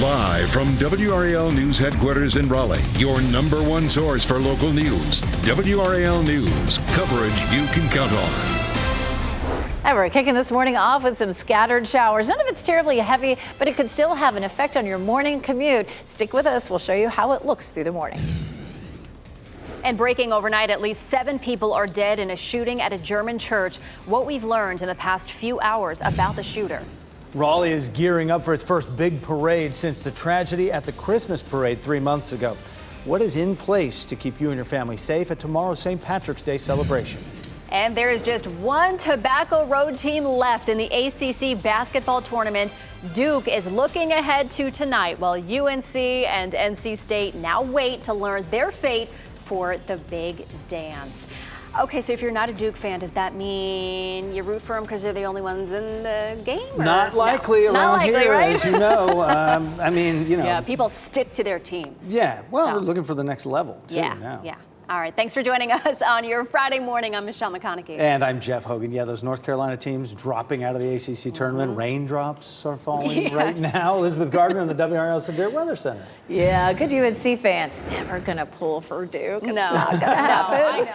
Live from WRAL News Headquarters in Raleigh, your number one source for local news. WRAL News, coverage you can count on. And we're kicking this morning off with some scattered showers. None of it's terribly heavy, but it could still have an effect on your morning commute. Stick with us. We'll show you how it looks through the morning. And breaking overnight, at least 7 people are dead in a shooting at a German church. What we've learned in the past few hours about the shooter. Raleigh is gearing up for its first big parade since the tragedy at the Christmas parade 3 months ago. What is in place to keep you and your family safe at tomorrow's St. Patrick's Day celebration? And there is just one Tobacco Road team left in the ACC basketball tournament. Duke is looking ahead to tonight, while UNC and NC State now wait to learn their fate for the big dance. Okay, so if you're not a Duke fan, does that mean you root for them because they're the only ones in the game? Or? Not likely no, around not likely, here, right? as you know. I mean, you know. Yeah, people stick to their teams. Yeah, well, So. they're looking for the next level, too, now. Yeah. All right, thanks for joining us on your Friday morning. I'm Michelle McConaughey. And I'm Jeff Hogan. Yeah, those North Carolina teams dropping out of the ACC tournament. Raindrops are falling right now. Elizabeth Gardner in the WRAL Severe Weather Center. Yeah, good UNC fans. Never going to pull for Duke. It's No. not going to happen.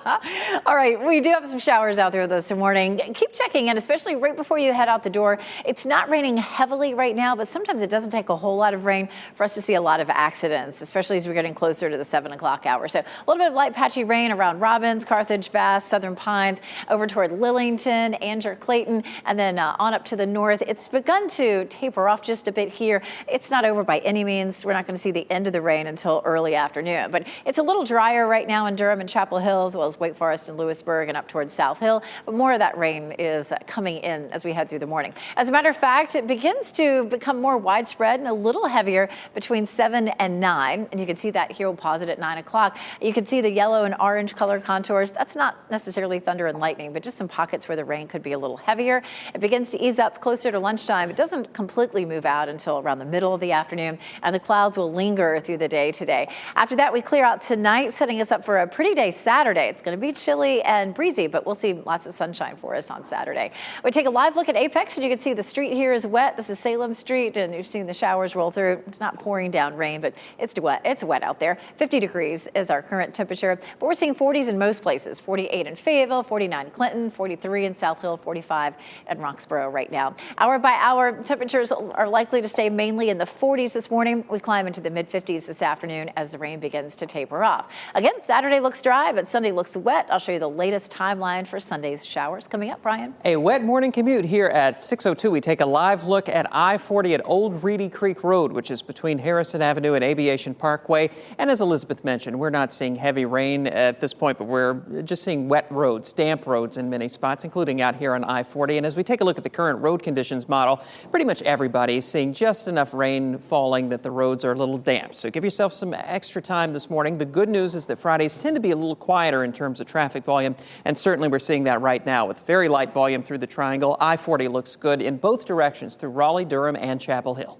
I know. All right, we do have some showers out there this morning. Keep checking in, especially right before you head out the door. It's not raining heavily right now, but sometimes it doesn't take a whole lot of rain for us to see a lot of accidents, especially as we're getting closer to the 7 o'clock hour. So a little bit of light patchy rain around Robbins, Carthage, Bass, Southern Pines, over toward Lillington, Anger, Clayton, and then on up to the north. It's begun to taper off just a bit here. It's not over by any means. We're not going to see the end of the rain until early afternoon, but it's a little drier right now in Durham and Chapel Hill, as well as Wake Forest and Lewisburg and up towards South Hill. But more of that rain is coming in as we head through the morning. As a matter of fact, it begins to become more widespread and a little heavier between 7 and 9. And you can see that here. We'll pause it at 9 o'clock. You can see the yellow and orange color contours. That's not necessarily thunder and lightning, but just some pockets where the rain could be a little heavier. It begins to ease up closer to lunchtime. It doesn't completely move out until around the middle of the afternoon, and the clouds will linger through the day today. After that, we clear out tonight, setting us up for a pretty day Saturday. It's going to be chilly and breezy, but we'll see lots of sunshine for us on Saturday. We take a live look at Apex, and you can see the street here is wet. This is Salem Street, and you've seen the showers roll through. It's not pouring down rain, but it's wet. It's wet out there. 50 degrees is our current temperature, but we're seeing 40s in most places. 48 in Fayetteville, 49 in Clinton, 43 in South Hill, 45 in Roxborough right now. Hour by hour, temperatures are likely to stay mainly in the 40s this morning. We climb into the mid-50s this afternoon as the rain begins to taper off. Again, Saturday looks dry, but Sunday looks wet. I'll show you the latest timeline for Sunday's showers coming up. Brian? A wet morning commute here at 6:02. We take a live look at I-40 at Old Reedy Creek Road, which is between Harrison Avenue and Aviation Parkway. And as Elizabeth mentioned, we're not seeing heavy rain at this point, but we're just seeing wet roads, damp roads in many spots, including out here on I-40. And as we take a look at the current road conditions model, pretty much everybody is seeing just enough rain falling that the roads are a little damp. So give yourself some extra time this morning. The good news is that Fridays tend to be a little quieter in terms of traffic volume, and certainly we're seeing that right now with very light volume through the triangle. I-40 looks good in both directions through Raleigh, Durham, and Chapel Hill.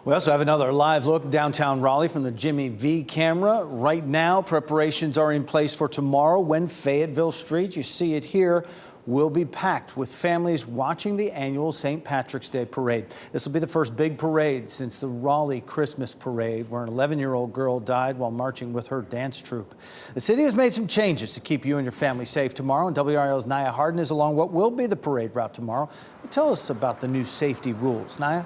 We also have another live look downtown Raleigh from the Jimmy V camera. Right now, preparations are in place for tomorrow when Fayetteville Street, you see it here, will be packed with families watching the annual St. Patrick's Day parade. This will be the first big parade since the Raleigh Christmas parade, where an 11-year-old girl died while marching with her dance troupe. The city has made some changes to keep you and your family safe tomorrow, and WRAL's Naya Harden is along what will be the parade route tomorrow. Tell us about the new safety rules. Naya?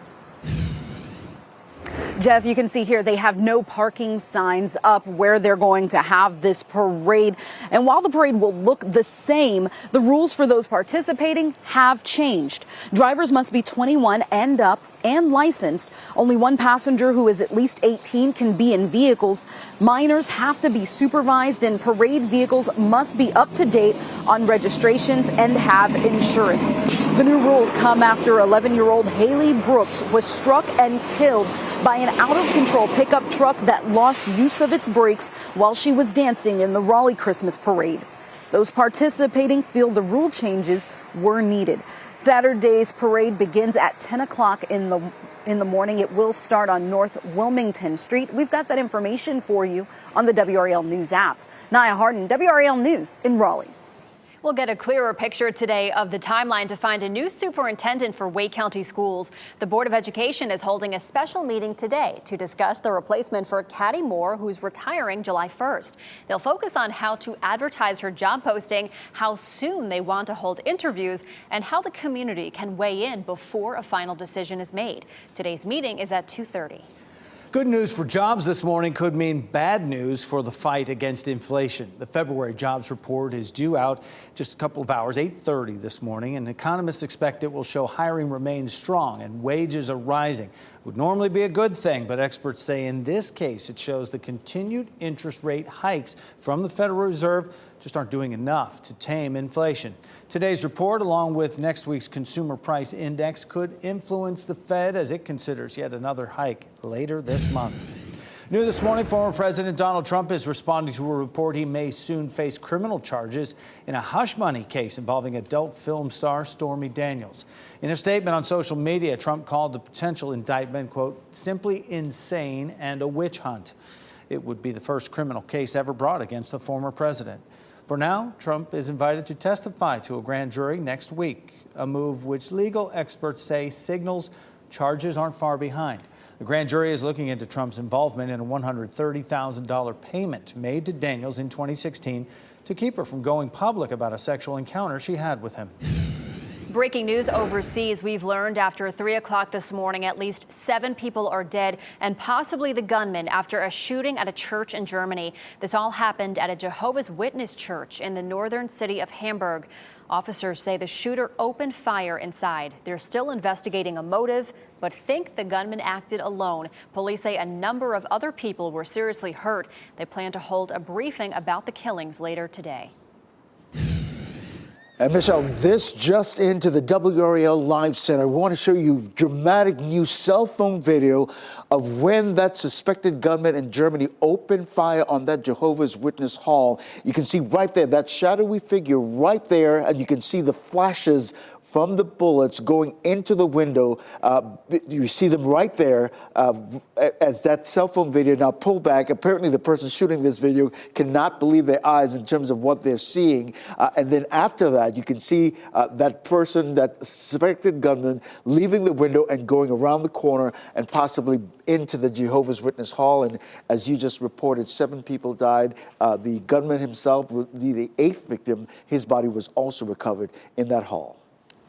Jeff, you can see here they have no parking signs up where they're going to have this parade. And while the parade will look the same, the rules for those participating have changed. Drivers must be 21 and up and licensed. Only one passenger who is at least 18 can be in vehicles. Minors have to be supervised, and parade vehicles must be up to date on registrations and have insurance. The new rules come after 11-year-old Haley Brooks was struck and killed by an out-of-control pickup truck that lost use of its brakes while she was dancing in the Raleigh Christmas parade. Those participating feel the rule changes were needed. Saturday's parade begins at 10 o'clock in the morning. It will start on North Wilmington Street. We've got that information for you on the WRAL News app. Naya Harden, WRAL News in Raleigh. We'll get a clearer picture today of the timeline to find a new superintendent for Wake County Schools. The Board of Education is holding a special meeting today to discuss the replacement for Caddy Moore, who's retiring July 1st. They'll focus on how to advertise her job posting, how soon they want to hold interviews, and how the community can weigh in before a final decision is made. Today's meeting is at 2:30. Good news for jobs this morning could mean bad news for the fight against inflation. The February jobs report is due out just a couple of hours, 8:30 this morning, and economists expect it will show hiring remains strong and wages are rising. It would normally be a good thing, but experts say in this case it shows the continued interest rate hikes from the Federal Reserve just aren't doing enough to tame inflation. Today's report, along with next week's consumer price index, could influence the Fed as it considers yet another hike later this month. New this morning, former President Donald Trump is responding to a report he may soon face criminal charges in a hush money case involving adult film star Stormy Daniels. In a statement on social media, Trump called the potential indictment, quote, simply insane and a witch hunt. It would be the first criminal case ever brought against a former president. For now, Trump is invited to testify to a grand jury next week, a move which legal experts say signals charges aren't far behind. The grand jury is looking into Trump's involvement in a $130,000 payment made to Daniels in 2016 to keep her from going public about a sexual encounter she had with him. Breaking news overseas. We've learned after 3 o'clock this morning at least 7 people are dead and possibly the gunman after a shooting at a church in Germany. This all happened at a Jehovah's Witness church in the northern city of Hamburg. Officers say the shooter opened fire inside. They're still investigating a motive, but think the gunman acted alone. Police say a number of other people were seriously hurt. They plan to hold a briefing about the killings later today. And Michelle, this just into the WRAL Live Center. We want to show you dramatic new cell phone video of when that suspected gunman in Germany opened fire on that Jehovah's Witness hall. You can see right there, that shadowy figure right there, and you can see the flashes from the bullets going into the window. You see them right there as that cell phone video now pulled back. Apparently the person shooting this video cannot believe their eyes in terms of what they're seeing. And then after that, you can see that person, that suspected gunman, leaving the window and going around the corner and possibly into the Jehovah's Witness hall. And as you just reported, 7 people died. The gunman himself would be the 8th victim. His body was also recovered in that hall.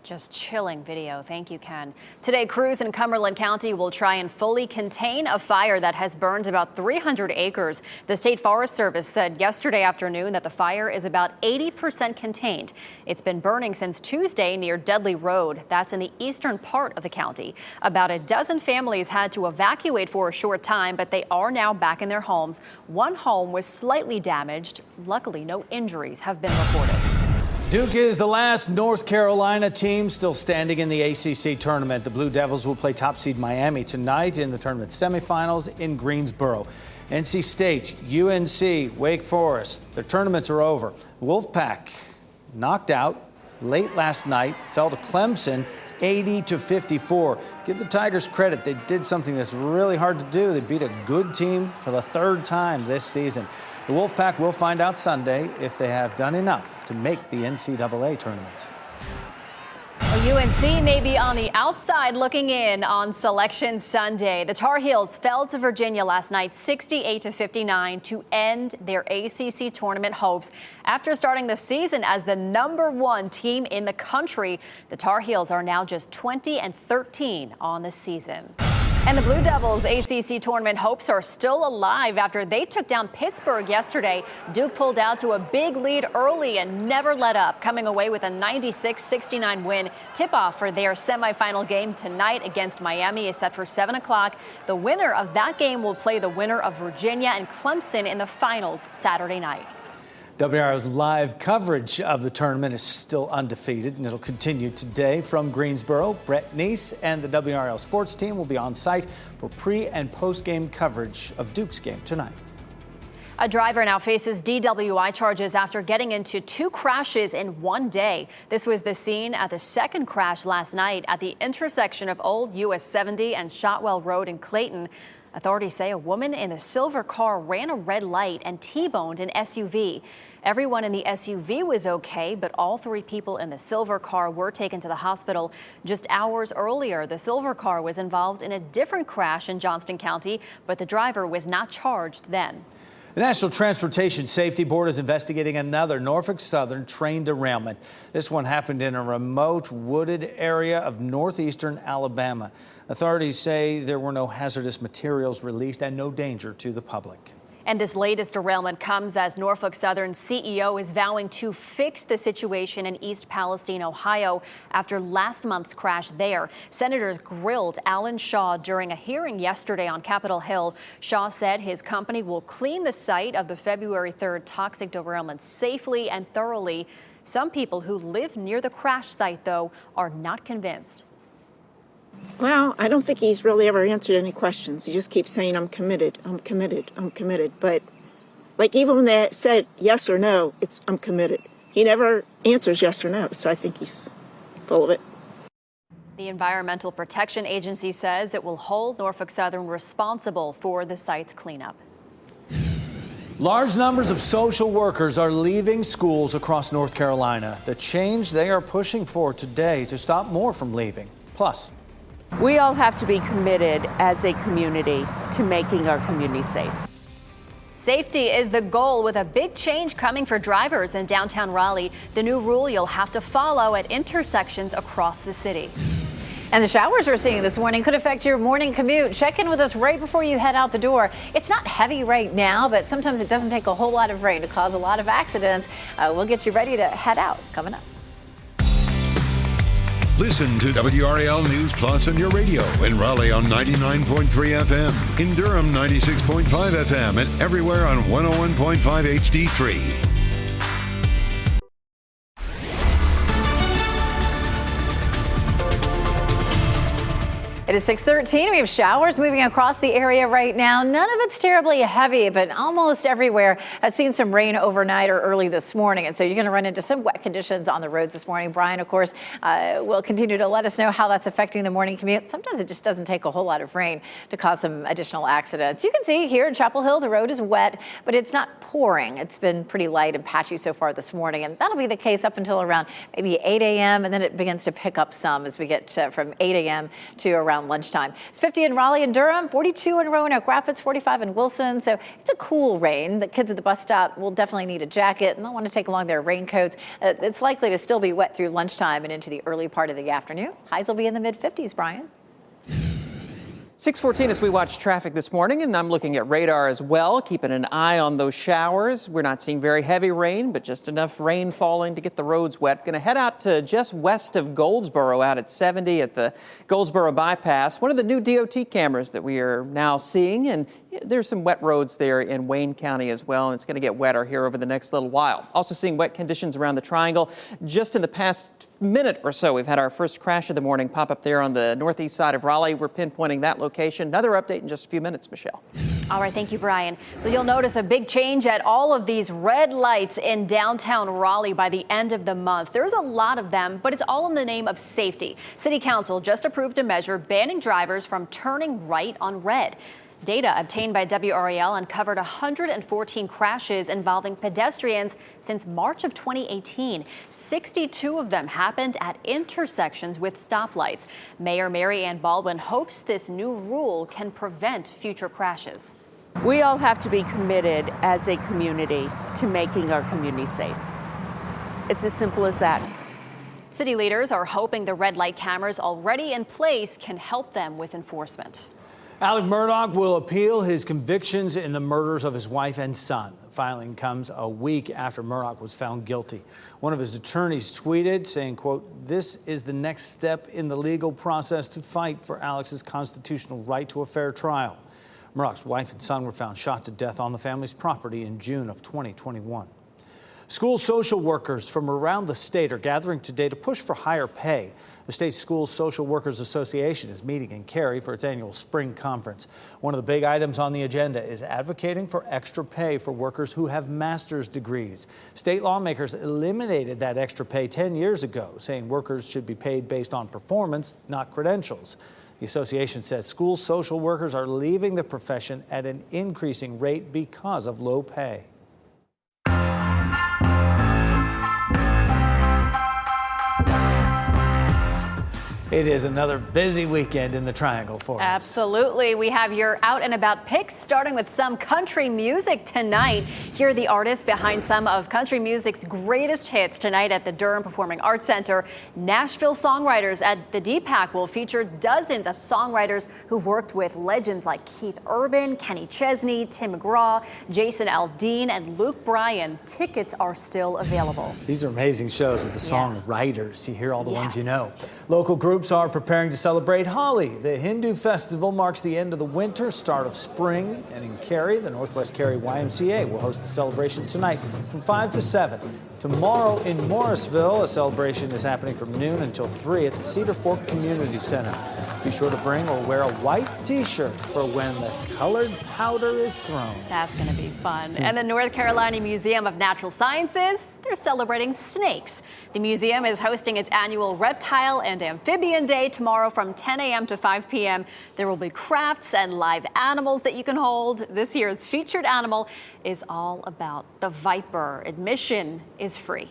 Just chilling video. Thank you, Ken. Today, crews in Cumberland County will try and fully contain a fire that has burned about 300 acres. The State Forest Service said yesterday afternoon that the fire is about 80% contained. It's been burning since Tuesday near Dudley Road. That's in the eastern part of the county. About a dozen families had to evacuate for a short time, but they are now back in their homes. One home was slightly damaged. Luckily, no injuries have been reported. Duke is the last North Carolina team still standing in the ACC tournament. The Blue Devils will play top seed Miami tonight in the tournament semifinals in Greensboro. NC State, UNC, Wake Forest, their tournaments are over. Wolfpack knocked out late last night, fell to Clemson 80-54. Give the Tigers credit. They did something that's really hard to do. They beat a good team for the 3rd time this season. The Wolfpack will find out Sunday if they have done enough to make the NCAA tournament. Well, UNC may be on the outside looking in on Selection Sunday. The Tar Heels fell to Virginia last night 68-59 to end their ACC tournament hopes. After starting the season as the #1 team in the country, the Tar Heels are now just 20-13 on the season. And the Blue Devils' ACC tournament hopes are still alive after they took down Pittsburgh yesterday. Duke pulled out to a big lead early and never let up, coming away with a 96-69 win. Tip-off for their semifinal game tonight against Miami is set for 7 o'clock. The winner of that game will play the winner of Virginia and Clemson in the finals Saturday night. WRAL's live coverage of the tournament is still undefeated, and it'll continue today from Greensboro. Brett Neese and the WRAL sports team will be on site for pre- and post-game coverage of Duke's game tonight. A driver now faces DWI charges after getting into 2 crashes in one day. This was the scene at the second crash last night at the intersection of Old US 70 and Shotwell Road in Clayton. Authorities say a woman in a silver car ran a red light and T-boned an SUV. Everyone in the SUV was okay, but all 3 people in the silver car were taken to the hospital. Just hours earlier, the silver car was involved in a different crash in Johnston County, but the driver was not charged then. The National Transportation Safety Board is investigating another Norfolk Southern train derailment. This one happened in a remote, wooded area of northeastern Alabama. Authorities say there were no hazardous materials released and no danger to the public. And this latest derailment comes as Norfolk Southern's CEO is vowing to fix the situation in East Palestine, Ohio, after last month's crash there. Senators grilled Alan Shaw during a hearing yesterday on Capitol Hill. Shaw said his company will clean the site of the February 3rd toxic derailment safely and thoroughly. Some people who live near the crash site, though, are not convinced. Well, I don't think he's really ever answered any questions. He just keeps saying, I'm committed, I'm committed, I'm committed. But like even when they said yes or no, it's I'm committed. He never answers yes or no. So I think he's full of it. The Environmental Protection Agency says it will hold Norfolk Southern responsible for the site's cleanup. Large numbers of social workers are leaving schools across North Carolina. The change they are pushing for today to stop more from leaving. Plus, we all have to be committed as a community to making our community safe. Safety is the goal, with a big change coming for drivers in downtown Raleigh. The new rule you'll have to follow at intersections across the city. And the showers we're seeing this morning could affect your morning commute. Check in with us right before you head out the door. It's not heavy right now, but sometimes it doesn't take a whole lot of rain to cause a lot of accidents. We'll get you ready to head out coming up. Listen to WRAL News Plus on your radio in Raleigh on 99.3 FM, in Durham 96.5 FM, and everywhere on 101.5 HD3. It is 6:13. We have showers moving across the area right now. None of it's terribly heavy, but almost everywhere has seen some rain overnight or early this morning. And so you're going to run into some wet conditions on the roads this morning. Brian, of course, will continue to let us know how that's affecting the morning commute. Sometimes it just doesn't take a whole lot of rain to cause some additional accidents. You can see here in Chapel Hill, the road is wet, but it's not pouring. It's been pretty light and patchy so far this morning. And that'll be the case up until around maybe 8 a.m. And then it begins to pick up some as we get from 8 a.m. to around lunchtime. It's 50 in Raleigh and Durham, 42 in Roanoke Rapids, 45 in Wilson. So it's a cool rain. The kids at the bus stop will definitely need a jacket and they'll want to take along their raincoats. It's likely to still be wet through lunchtime and into the early part of the afternoon. Highs will be in the mid-50s, Brian. 6:14 as we watch traffic this morning, and I'm looking at radar as well, keeping an eye on those showers. We're not seeing very heavy rain, but just enough rain falling to get the roads wet. Going to head out to just west of Goldsboro, out at 70 at the Goldsboro bypass. One of the new DOT cameras that we are now seeing, and there's some wet roads there in Wayne County as well, and it's going to get wetter here over the next little while. Also seeing wet conditions around the triangle. Just in the past minute or so, we've had our first crash of the morning pop up there on the northeast side of Raleigh. We're pinpointing that location. Another update in just a few minutes, Michelle. All right, thank you, Brian. Well, you'll notice a big change at all of these red lights in downtown Raleigh by the end of the month. There's a lot of them, but it's all in the name of safety. City Council just approved a measure banning drivers from turning right on red. Data obtained by WRAL uncovered 114 crashes involving pedestrians since March of 2018. 62 of them happened at intersections with stoplights. Mayor Mary Ann Baldwin hopes this new rule can prevent future crashes. We all have to be committed as a community to making our community safe. It's as simple as that. City leaders are hoping the red light cameras already in place can help them with enforcement. Alec Murdaugh will appeal his convictions in the murders of his wife and son. The filing comes a week after Murdaugh was found guilty. One of his attorneys tweeted saying, quote, "This is the next step in the legal process to fight for Alex's constitutional right to a fair trial." Murdaugh's wife and son were found shot to death on the family's property in June of 2021. School social workers from around the state are gathering today to push for higher pay. The state School Social Workers Association is meeting in Cary for its annual spring conference. One of the big items on the agenda is advocating for extra pay for workers who have master's degrees. State lawmakers eliminated that extra pay 10 years ago, saying workers should be paid based on performance, not credentials. The association says school social workers are leaving the profession at an increasing rate because of low pay. It is another busy weekend in the Triangle for us. Absolutely. We have your out and about picks, starting with some country music tonight. Here are the artists behind some of country music's greatest hits tonight at the Durham Performing Arts Center. Nashville songwriters at the DPAC will feature dozens of songwriters who've worked with legends like Keith Urban, Kenny Chesney, Tim McGraw, Jason Aldean, and Luke Bryan. Tickets are still available. These are amazing shows with the songwriters. You hear all the ones you know. Local groups are preparing to celebrate Holi. The Hindu festival marks the end of the winter, start of spring, and in Cary, the Northwest Cary YMCA will host the celebration tonight from 5 to 7. Tomorrow in Morrisville, a celebration is happening from noon until 3 at the Cedar Fork Community Center. Be sure to bring or wear a white t-shirt for when the colored powder is thrown. That's going to be fun. And the North Carolina Museum of Natural Sciences, they're celebrating snakes. The museum is hosting its annual Reptile and Amphibian Day tomorrow from 10 a.m. to 5 p.m. There will be crafts and live animals that you can hold. This year's featured animal is all about the viper. Admission is free.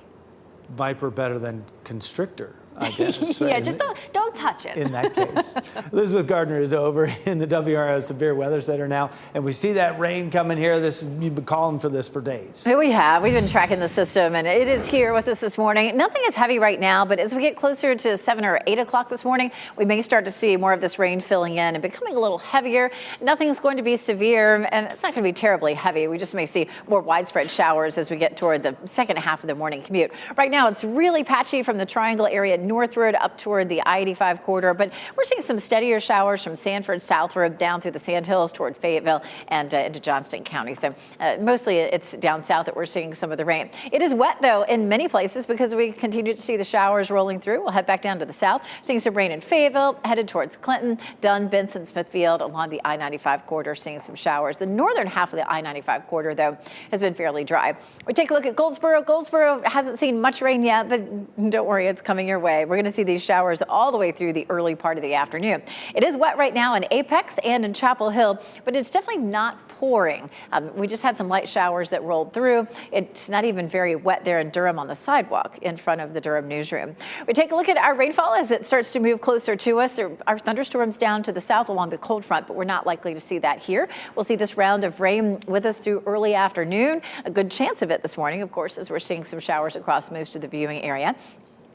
Viper better than constrictor, I guess. Yeah, just don't touch it. In that case. Elizabeth Gardner is over in the WRAL Severe Weather Center now, and we see that rain coming here. You've been calling for this for days. We have. We've been tracking the system, and it is here with us this morning. Nothing is heavy right now, but as we get closer to 7 or 8 o'clock this morning, we may start to see more of this rain filling in and becoming a little heavier. Nothing's going to be severe, and it's not going to be terribly heavy. We just may see more widespread showers as we get toward the second half of the morning commute. Right now, it's really patchy from the Triangle area northward up toward the I-85 corridor, but we're seeing some steadier showers from Sanford southward down through the Sandhills toward Fayetteville and into Johnston County. So mostly it's down south that we're seeing some of the rain. It is wet, though, in many places because we continue to see the showers rolling through. We'll head back down to the south, seeing some rain in Fayetteville, headed towards Clinton, Dunn, Benson, Smithfield, along the I-95 corridor, seeing some showers. The northern half of the I-95 corridor, though, has been fairly dry. We take a look at Goldsboro. Goldsboro hasn't seen much rain yet, but don't worry, it's coming your way. We're going to see these showers all the way through the early part of the afternoon. It is wet right now in Apex and in Chapel Hill, but it's definitely not pouring. We just had some light showers that rolled through. It's not even very wet there in Durham on the sidewalk in front of the Durham newsroom. We take a look at our rainfall as it starts to move closer to us. There are thunderstorms down to the south along the cold front, but we're not likely to see that here. We'll see this round of rain with us through early afternoon. A good chance of it this morning, of course, as we're seeing some showers across most of the viewing area.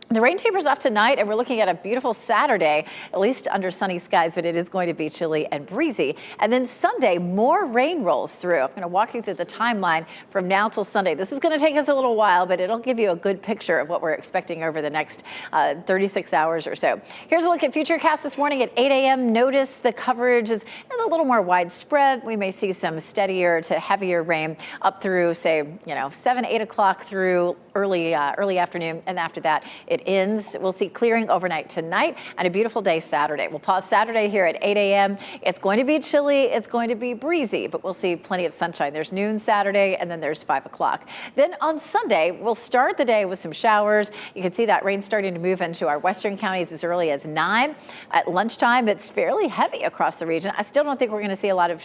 The rain tapers off tonight, and we're looking at a beautiful Saturday, at least under sunny skies, but it is going to be chilly and breezy. And then Sunday, more rain rolls through. I'm going to walk you through the timeline from now till Sunday. This is going to take us a little while, but it'll give you a good picture of what we're expecting over the next 36 hours or so. Here's a look at Futurecast this morning at 8 a.m. Notice the coverage is a little more widespread. We may see some steadier to heavier rain up through, say, 7, 8 o'clock through early afternoon, and after that, it ends. We'll see clearing overnight tonight and a beautiful day Saturday. We'll pause Saturday here at 8 a.m. It's going to be chilly. It's going to be breezy, but we'll see plenty of sunshine. There's noon Saturday, and then there's 5 o'clock. Then on Sunday, we'll start the day with some showers. You can see that rain starting to move into our western counties as early as 9. At lunchtime, it's fairly heavy across the region. I still don't think we're going to see a lot of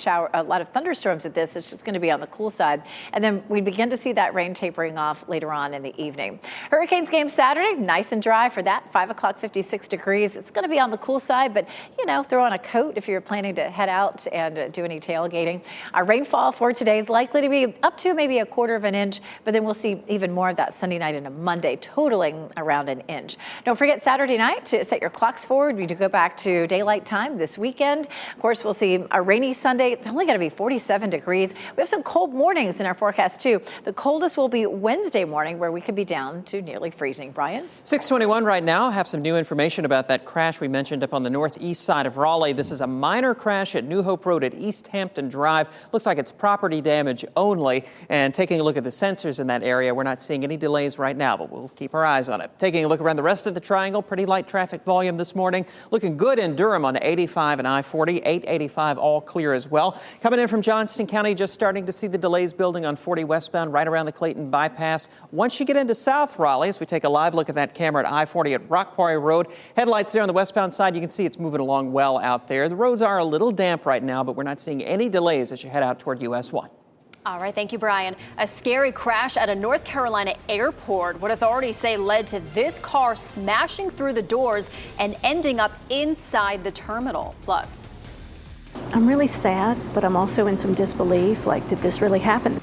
thunderstorms at this. It's just going to be on the cool side. And then we begin to see that rain tapering off later on in the evening. Hurricanes game Saturday, nice and dry for that. 5 o'clock, 56 degrees. It's going to be on the cool side, but throw on a coat if you're planning to head out and do any tailgating. Our rainfall for today is likely to be up to maybe a 1/4 inch, but then we'll see even more of that Sunday night into Monday, totaling around 1 inch. Don't forget Saturday night to set your clocks forward. We do go back to daylight time this weekend. Of course, we'll see a rainy Sunday. It's only going to be 47 degrees. We have some cold mornings in our forecast too. The coldest will be Wednesday morning, where we could be down to nearly freezing. Brian? 6:21 right now. Have some new information about that crash we mentioned up on the northeast side of Raleigh. This is a minor crash at New Hope Road at East Hampton Drive. Looks like it's property damage only. And taking a look at the sensors in that area, we're not seeing any delays right now, but we'll keep our eyes on it. Taking a look around the rest of the Triangle, pretty light traffic volume this morning. Looking good in Durham on 85 and I-40, 885 all clear as well. Coming in from Johnston County, just starting to see the delays building on 40 westbound right around the Clayton bypass. Once you you get into South Raleigh, as we take a live look at that camera at I-40 at Rock Quarry Road. Headlights there on the westbound side. You can see it's moving along well out there. The roads are a little damp right now, but we're not seeing any delays as you head out toward US 1. All right, thank you, Brian. A scary crash at a North Carolina airport, what authorities say led to this car smashing through the doors and ending up inside the terminal. Plus, I'm really sad, but I'm also in some disbelief. Like, did this really happen?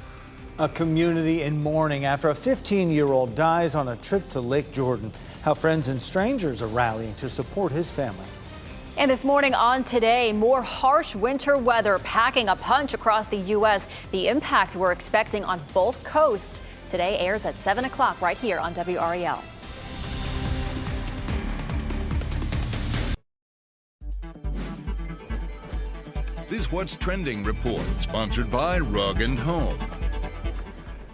A community in mourning after a 15-year-old dies on a trip to Lake Jordan. How friends and strangers are rallying to support his family. and this morning on Today, more harsh winter weather packing a punch across the U.S. The impact we're expecting on both coasts. Today airs at 7 o'clock right here on WRAL. This What's Trending report, sponsored by Rug & Home.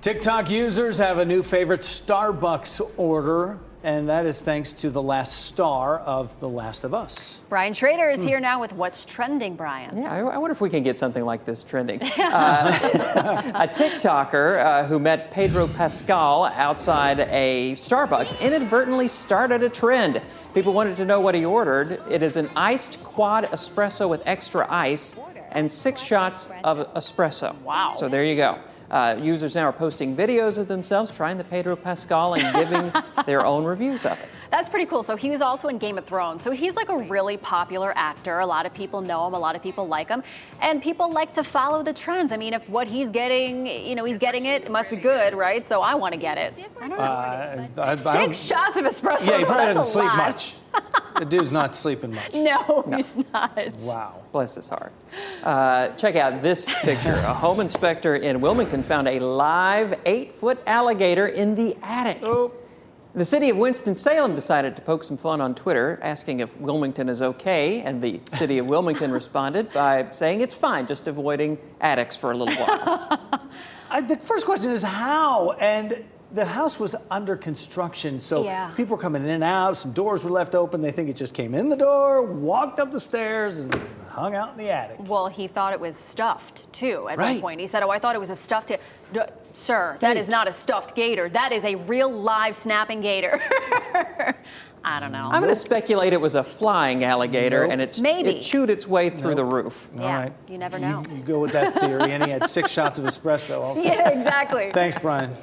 TikTok users have a new favorite Starbucks order, and that is thanks to the last star of The Last of Us. Brian Schrader is here now with What's Trending, Brian. Yeah, I wonder if we can get something like this trending. A TikToker who met Pedro Pascal outside a Starbucks inadvertently started a trend. People wanted to know what he ordered. It is an iced quad espresso with extra ice and 6 shots of espresso. Wow. So there you go. Users now are posting videos of themselves trying the Pedro Pascal and giving their own reviews of it. That's pretty cool. So he was also in Game of Thrones. So he's like a really popular actor. A lot of people know him. A lot of people like him. And people like to follow the trends. I mean, if what he's getting, you know, he's getting it, it must be good, right? So I want to get it. I don't know. 6 shots of espresso. Yeah, he probably That's doesn't a sleep lot. much. The dude's not sleeping much. No, he's not. Wow. Bless his heart. Check out this picture. A home inspector in Wilmington found a live 8-foot alligator in the attic. Oh. The city of Winston-Salem decided to poke some fun on Twitter, asking if Wilmington is okay, and the city of Wilmington responded by saying it's fine, just avoiding attics for a little while. The first question is how? And the house was under construction, so Yeah. people were coming in and out. Some doors were left open. They think it just came in the door, walked up the stairs, and hung out in the attic. Well, he thought it was stuffed, too, at one Right. point. He said, oh, I thought it was a stuffed... Sir, that is not a stuffed gator. That is a real live snapping gator. I don't know. I'm going to speculate it was a flying alligator, Nope. and Maybe. it chewed its way through the roof. Yeah, All right. you never know. You go with that theory, and he had 6 shots of espresso also. Yeah, exactly. Thanks, Brian.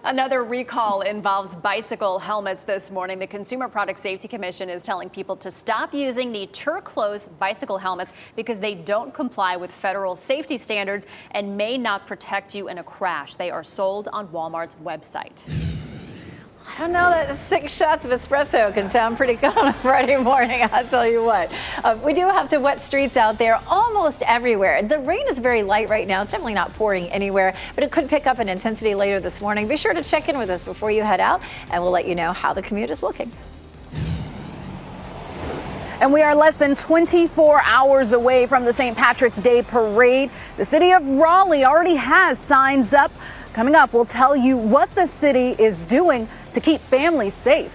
Another recall involves bicycle helmets this morning. The Consumer Product Safety Commission is telling people to stop using the Turclose bicycle helmets because they don't comply with federal safety standards and may not protect you in a crash. They are sold on Walmart's website. I don't know, that 6 shots of espresso can sound pretty good on a Friday morning, I'll tell you what. We do have some wet streets out there almost everywhere. The rain is very light right now. It's definitely not pouring anywhere, but it could pick up in intensity later this morning. Be sure to check in with us before you head out, and we'll let you know how the commute is looking. And we are less than 24 hours away from the St. Patrick's Day parade. The city of Raleigh already has signs up. Coming up, we'll tell you what the city is doing to keep families safe.